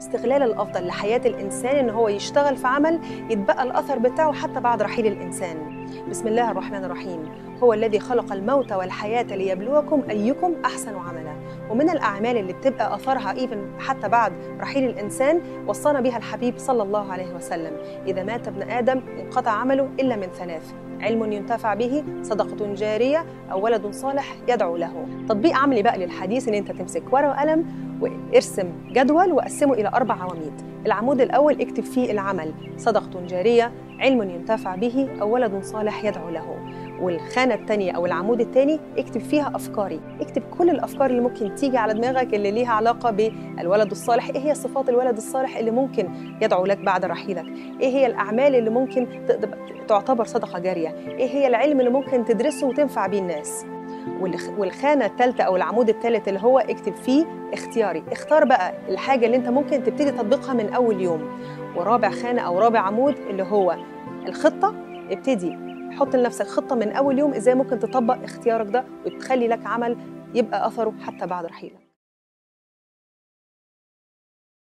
استغلال الأفضل لحياة الإنسان إن هو يشتغل في عمل يتبقى الأثر بتاعه حتى بعد رحيل الإنسان. بسم الله الرحمن الرحيم. هو الذي خلق الموت والحياة ليبلوكم أيكم أحسن عملا. ومن الأعمال اللي بتبقى أثرها حتى بعد رحيل الإنسان وصانا بها الحبيب صلى الله عليه وسلم: إذا مات ابن آدم انقطع عمله إلا من ثلاث: علم ينتفع به، صدقة جارية، أو ولد صالح يدعو له. تطبيق عملي بقى للحديث إن أنت تمسك ورقة وقلم وارسم جدول وقسمه إلى 4 عواميد. العمود الأول اكتب فيه العمل: صدقة جارية، علم ينتفع به، أو ولد صالح يدعو له. والخانة الثانية أو العمود الثاني اكتب فيها أفكاري، اكتب كل الأفكار اللي ممكن تيجي على دماغك اللي ليها علاقة بالولد الصالح. إيه هي صفات الولد الصالح اللي ممكن يدعو لك بعد رحيلك؟ إيه هي الأعمال اللي ممكن تعتبر صدقة جارية؟ إيه هي العلم اللي ممكن تدرسه وتنفع بيه الناس؟ والخانة الثالثة أو العمود الثالث اللي هو اكتب فيه اختياري، اختار بقى الحاجة اللي انت ممكن تبتدي تطبيقها من أول يوم. ورابع خانة أو رابع عمود اللي هو الخطة، ابتدي حط لنفسك خطة من أول يوم إزاي ممكن تطبق اختيارك ده وتخلي لك عمل يبقى أثره حتى بعد رحيلك.